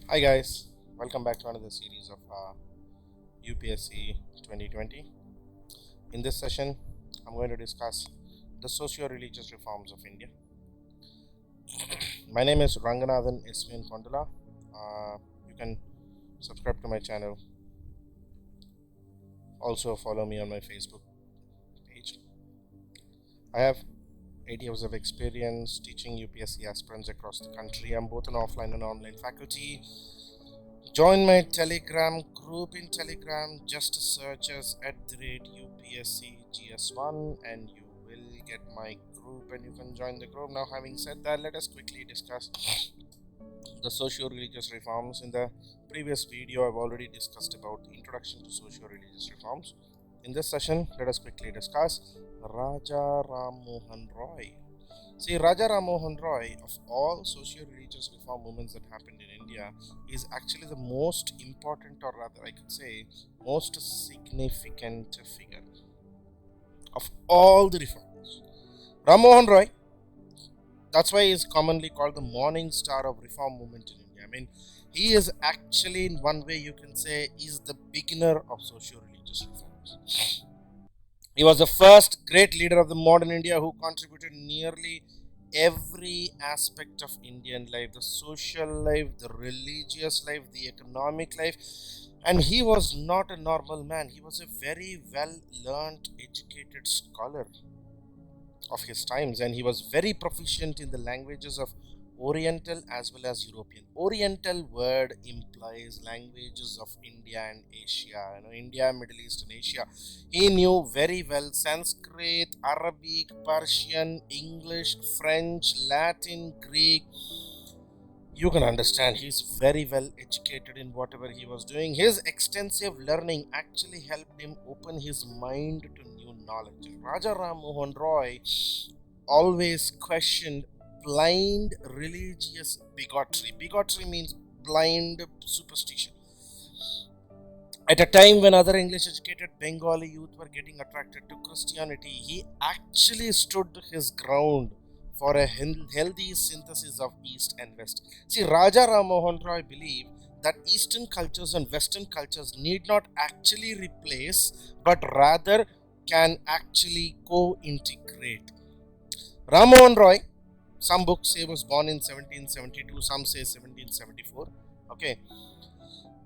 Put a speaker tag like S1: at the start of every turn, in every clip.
S1: Hi guys, welcome back to another series of UPSC 2020. In this session, I'm going to discuss the socio-religious reforms of India. My name is Ranganathan SVN Kondala. You can subscribe to my channel. Also follow me on my Facebook page. I have 8 years of experience teaching UPSC aspirants across the country. I'm both an offline and online faculty. Join my Telegram group in Telegram. Just search us @UPSC GS1 and you will get my group and you can join the group. Now, having said that, let us quickly discuss the socio-religious reforms. In the previous video, I've already discussed about the introduction to socio-religious reforms. In this session, let us quickly discuss Raja Ram Mohan Roy. See, Raja Ram Mohan Roy, of all socio-religious reform movements that happened in India, is actually the most important, or rather, I could say, most significant figure of all the reforms. Ram Mohan Roy, that's why he is commonly called the morning star of reform movement in India. I mean, he is actually, in one way, you can say, is the beginner of socio-religious reforms. He was the first great leader of the modern India who contributed nearly every aspect of Indian life, the social life, the religious life, the economic life. And he was not a normal man. He was a very well learned, educated scholar of his times, and he was very proficient in the languages of Oriental as well as European. Oriental word implies languages of India and Asia, India, Middle East, and Asia. He knew very well Sanskrit, Arabic, Persian, English, French, Latin, Greek. You can understand he's very well educated in whatever he was doing. His extensive learning actually helped him open his mind to new knowledge. Raja Ram Mohan Roy always questioned blind religious bigotry. Bigotry means blind superstition. At a time when other English educated Bengali youth were getting attracted to Christianity, he actually stood his ground for a healthy synthesis of East and West. See, Raja Ram Mohan Roy believed that Eastern cultures and Western cultures need not actually replace, but rather can actually co-integrate. Ram Mohan Roy, some books say was born in 1772, some say 1774. Okay,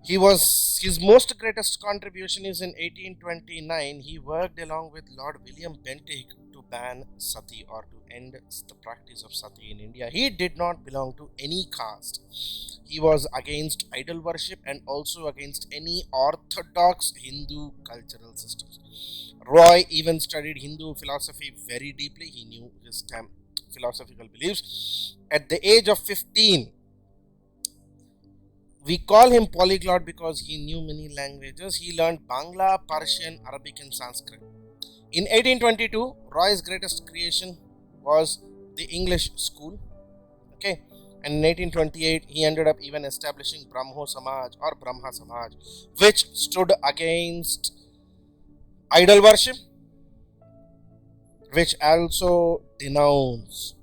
S1: his most greatest contribution is in 1829. He worked along with Lord William Bentinck to ban sati, or to end the practice of sati in India. He did not belong to any caste. He was against idol worship and also against any orthodox Hindu cultural systems. Roy even studied Hindu philosophy very deeply. He knew his philosophical beliefs. At the age of 15, we call him polyglot because he knew many languages. He learned Bangla, Persian, Arabic, and Sanskrit. In 1822, Roy's greatest creation was the English school. Okay, and in 1828, he ended up even establishing Brahmo Samaj or Brahma Samaj, which stood against idol worship, which also denounced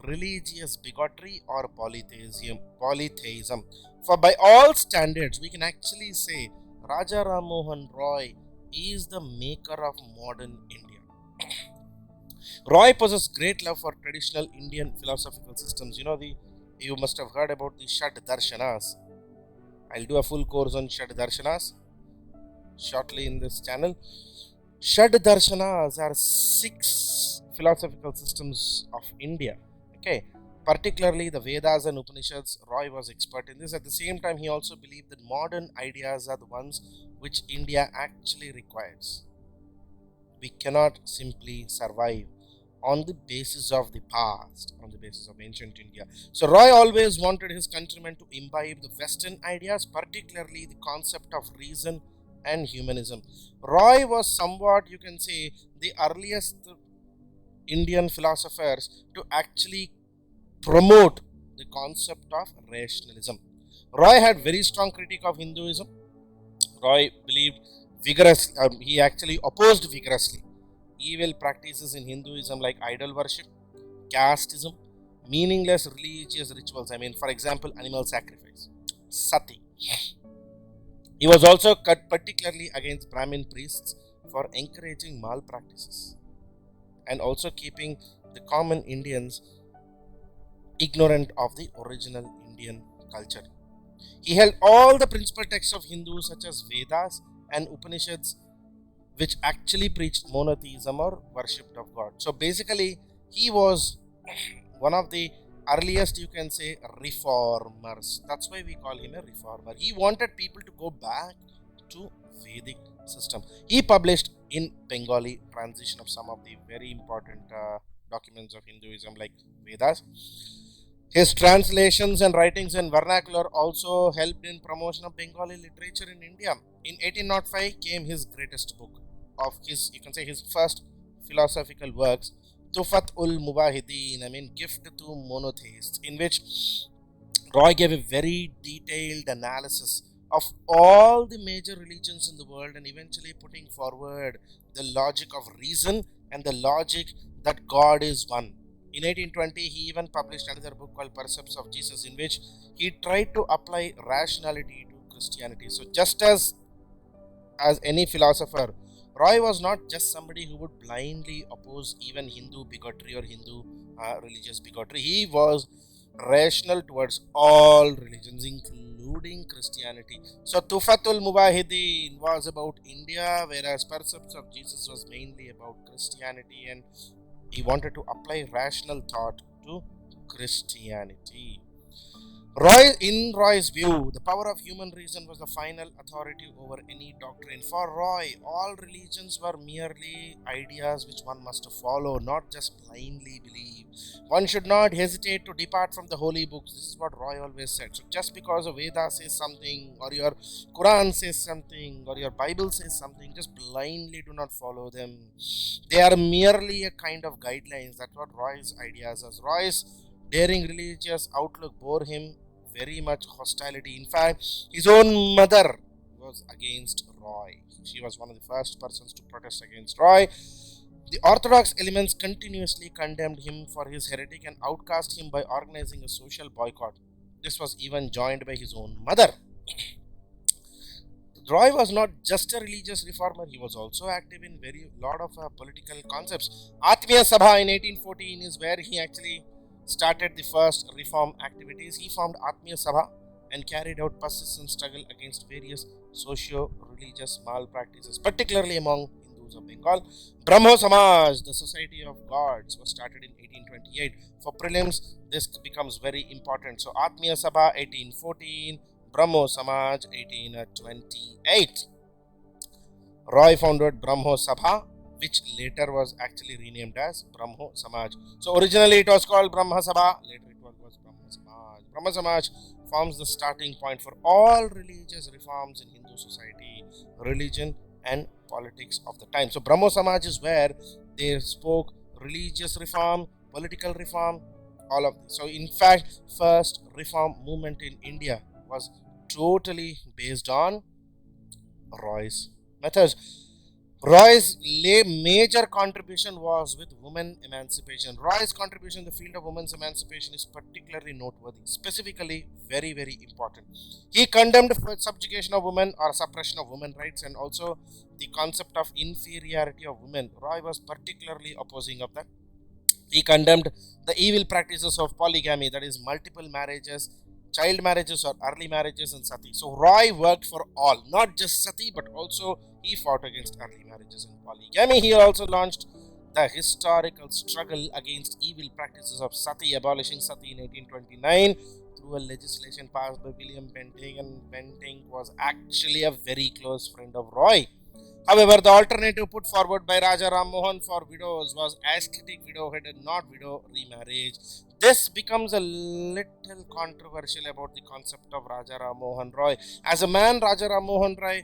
S1: religious bigotry or polytheism. For by all standards, we can actually say Raja Ram Mohan Roy is the maker of modern India. Roy possessed great love for traditional Indian philosophical systems. You must have heard about the Shad Darshanas. I'll do a full course on Shad Darshanas shortly in this channel. Shad Darshanas are 6 philosophical systems of India. Okay, particularly the Vedas and Upanishads. Roy was expert in this. At the same time, he also believed that modern ideas are the ones which India actually requires. We cannot simply survive on the basis of the past, on the basis of ancient India. So Roy always wanted his countrymen to imbibe the Western ideas, particularly the concept of reason and humanism. Roy was somewhat, you can say, the earliest Indian philosophers to actually promote the concept of rationalism. Roy had very strong critique of Hinduism. Roy believed vigorously, he actually opposed vigorously evil practices in Hinduism like idol worship, casteism, meaningless religious rituals. I mean, for example, animal sacrifice. sati. He was also cut particularly against Brahmin priests for encouraging malpractices and also keeping the common Indians ignorant of the original Indian culture. He held all the principal texts of Hindus such as Vedas and Upanishads, which actually preached monotheism or worshipped of God. So basically, he was one of the earliest, you can say, reformers. That's why we call him a reformer. He wanted people to go back to Vedic system. He published in Bengali translation of some of the very important documents of Hinduism like Vedas. His translations and writings in vernacular also helped in promotion of Bengali literature in India. In 1805 came his greatest book of his, you can say, his first philosophical works, Tufat ul Mubahideen, Gift to Monotheists, in which Roy gave a very detailed analysis of all the major religions in the world and eventually putting forward the logic of reason and the logic that God is one. In 1820, he even published another book called Precepts of Jesus, in which he tried to apply rationality to Christianity. So, just as any philosopher, Roy was not just somebody who would blindly oppose even Hindu bigotry or Hindu religious bigotry. He was rational towards all religions, including Christianity. So, Tufatul Mubahideen was about India, whereas Precepts of Jesus was mainly about Christianity, and he wanted to apply rational thought to Christianity. In Roy's view, the power of human reason was the final authority over any doctrine. For Roy, all religions were merely ideas which one must follow, not just blindly believe. One should not hesitate to depart from the holy books. This is what Roy always said. So just because a Veda says something, or your Quran says something, or your Bible says something, just blindly do not follow them. They are merely a kind of guidelines. That's what Roy's ideas are. Roy's daring religious outlook bore him very much hostility. In fact, his own mother was against Roy. She was one of the first persons to protest against Roy. The Orthodox elements continuously condemned him for his heretic and outcast him by organizing a social boycott. This was even joined by his own mother. Roy was not just a religious reformer, he was also active in very lot of political concepts. Atmiya Sabha in 1814 is where he actually started the first reform activities. He formed Atmiya Sabha and carried out persistent struggle against various socio-religious malpractices, particularly among Hindus of Bengal. Brahmo Samaj, the Society of Gods, was started in 1828. For prelims, this becomes very important. So Atmiya Sabha 1814, Brahmo Samaj 1828. Roy founded Brahmo Sabha, which later was actually renamed as Brahmo Samaj. So originally it was called Brahma Sabha, later it was Brahmo Samaj. Brahmo Samaj forms the starting point for all religious reforms in Hindu society, religion and politics of the time. So Brahmo Samaj is where they spoke religious reform, political reform, all of this. So in fact, first reform movement in India was totally based on Roy's methods. Roy's major contribution was with women emancipation. Roy's contribution in the field of women's emancipation is particularly noteworthy, specifically very, very important. He condemned subjugation of women or suppression of women rights and also the concept of inferiority of women. Roy was particularly opposing of that. He condemned the evil practices of polygamy, that is multiple marriages, child marriages or early marriages, and sati. So Roy worked for all, not just sati, but also he fought against early marriages and polygamy. He also launched the historical struggle against evil practices of sati, abolishing sati in 1829 through a legislation passed by William Bentinck, and Bentinck was actually a very close friend of Roy. However, the alternative put forward by Raja Ram Mohan for widows was aesthetic widowhood and not widow remarriage. This becomes a little controversial about the concept of Raja Ram Mohan Roy. As a man, Raja Ram Mohan Roy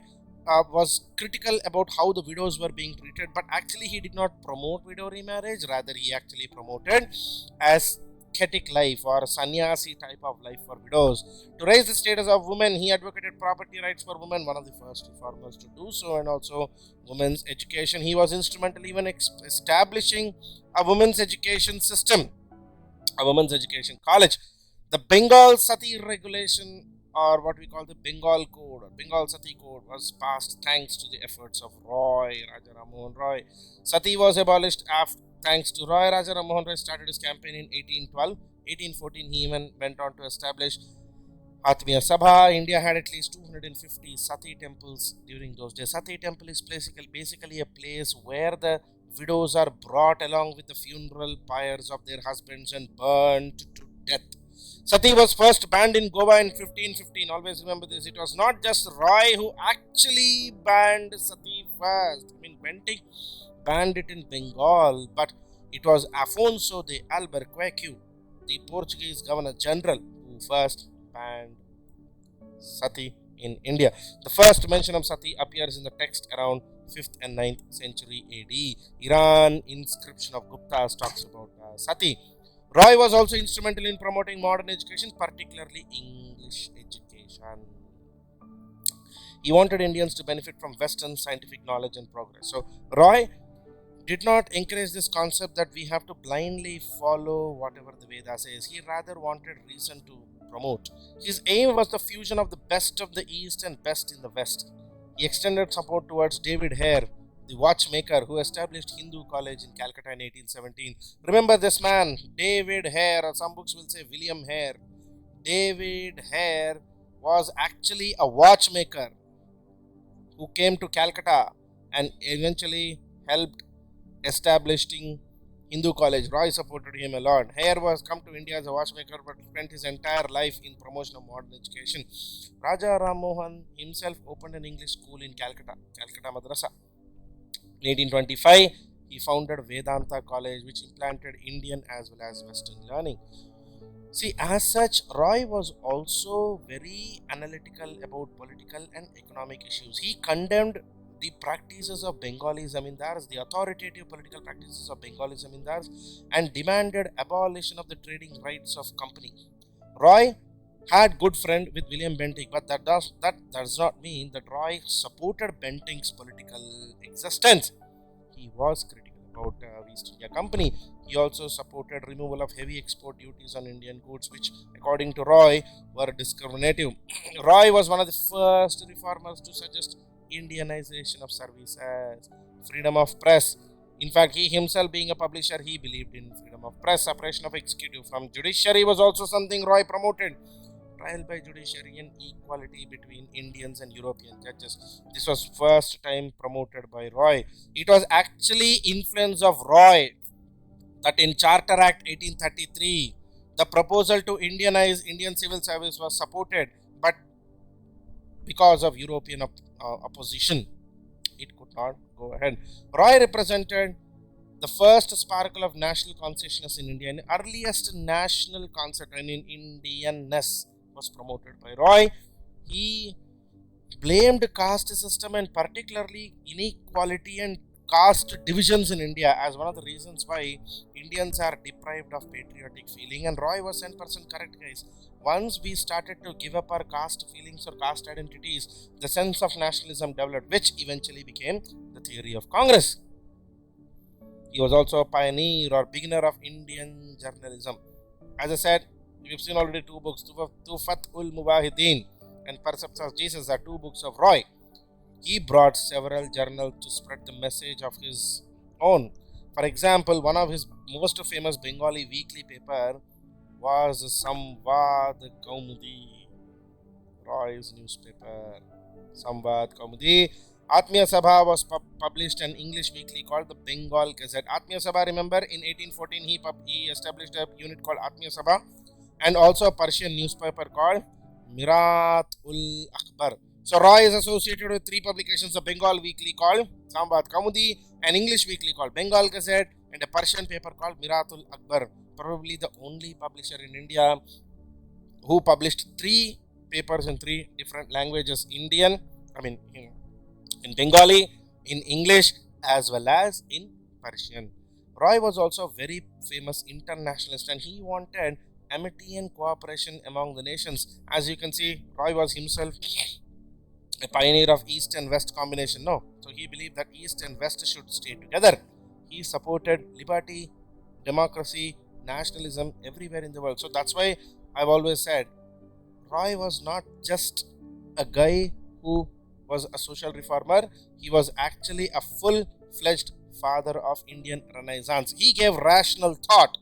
S1: was critical about how the widows were being treated, but actually he did not promote widow remarriage. Rather, he actually promoted ascetic life or sannyasi type of life for widows. To raise the status of women, he advocated property rights for women, one of the first reformers to do so, and also women's education. He was instrumental even establishing a women's education system, a women's education college. The Bengal Sati regulation or what we call the Bengal Code or Bengal Sati Code was passed thanks to the efforts of Raja Ram Mohan Roy. Sati was abolished thanks to Raja Ram Mohan Roy started his campaign in 1812. 1814 he even went on to establish Atmiya Sabha. India had at least 250 Sati temples during those days. Sati temple is basically a place where the widows are brought along with the funeral pyres of their husbands and burned to death. Sati was first banned in Goa in 1515. Always remember this. It was not just Roy who actually banned Sati first. Bentinck banned it in Bengal, but it was Afonso de Albuquerque, the Portuguese Governor General, who first banned Sati in India. The first mention of Sati appears in the text around 5th and 9th century AD. Iran inscription of Gupta's talks about Sati. Roy was also instrumental in promoting modern education, particularly English education. He wanted Indians to benefit from Western scientific knowledge and progress. So, Roy did not encourage this concept that we have to blindly follow whatever the Vedas says. He rather wanted reason to promote. His aim was the fusion of the best of the East and best in the West. He extended support towards David Hare, the watchmaker who established Hindu College in Calcutta in 1817. Remember this man, David Hare, or some books will say William Hare. David Hare was actually a watchmaker who came to Calcutta and eventually helped establishing Hindu College. Roy supported him a lot. Hare was come to India as a watchmaker but spent his entire life in promotion of modern education. Raja Ram Mohan himself opened an English school in Calcutta Madrasa. In 1825, he founded Vedanta College, which implanted Indian as well as Western learning. See, as such, Roy was also very analytical about political and economic issues. He condemned the practices of Bengali zamindars, the authoritative political practices of Bengali zamindars, and demanded abolition of the trading rights of company. Roy had good friend with William Bentinck, but that does not mean that Roy supported Bentinck's political existence. He was critical about East India Company. He also supported removal of heavy export duties on Indian goods, which, according to Roy, were discriminative. Roy was one of the first reformers to suggest Indianization of services, freedom of press. In fact, he himself being a publisher, he believed in freedom of press, separation of executive from judiciary was also something Roy promoted. Trial by judiciary and equality between Indians and European judges. This was first time promoted by Roy. It was actually influence of Roy that in Charter Act 1833, the proposal to Indianize Indian civil service was supported, but because of European opposition, it could not go ahead. Roy represented the first sparkle of national consciousness in India, and earliest national concept and in Indianness was promoted by Roy. He blamed caste system and particularly inequality and caste divisions in India as one of the reasons why Indians are deprived of patriotic feeling, and Roy was 10% correct, guys. Once we started to give up our caste feelings or caste identities, the sense of nationalism developed, which eventually became the theory of Congress. He was also a pioneer or beginner of Indian journalism. As I said, we've seen already two books, Tufat ul Mubahideen and Percepts of Jesus are two books of Roy. He brought several journals to spread the message of his own. For example, one of his most famous Bengali weekly paper was Samvad Kaumudi, Roy's newspaper. Samvad Kaumudi. Atmiya Sabha was published an English weekly called the Bengal Gazette. Atmiya Sabha, remember, in 1814 he established a unit called Atmiya Sabha and also a Persian newspaper called Mirat ul Akbar. So Roy is associated with three publications: a Bengal weekly called Samvad Kaumudi, an English weekly called Bengal Gazette, and a Persian paper called Mirat ul Akbar. Probably the only publisher in India who published three papers in three different languages: in Bengali, in English, as well as in Persian. Roy was also a very famous internationalist, and he wanted amity and cooperation among the nations. As you can see, Roy was himself a pioneer of East and West combination. No, so he believed that East and West should stay together. He supported liberty, democracy, nationalism everywhere in the world. So that's why I've always said Roy was not just a guy who was a social reformer, he was actually a full-fledged father of Indian Renaissance. He gave rational thought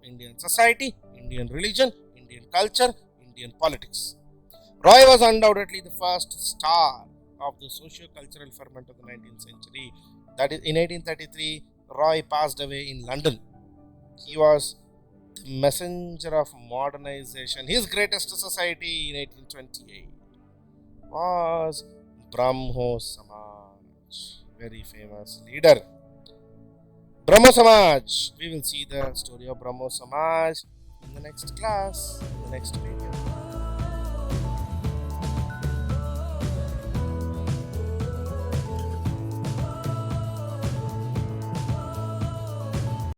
S1: to Indian society, Indian religion, Indian culture, Indian politics. Roy was undoubtedly the first star of the socio-cultural ferment of the 19th century. That is, in 1833, Roy passed away in London. He was the messenger of modernization. His greatest society in 1828 was Brahmo Samaj, very famous leader. Brahmo Samaj. We will see the story of Brahmo Samaj in the next class, in the next video.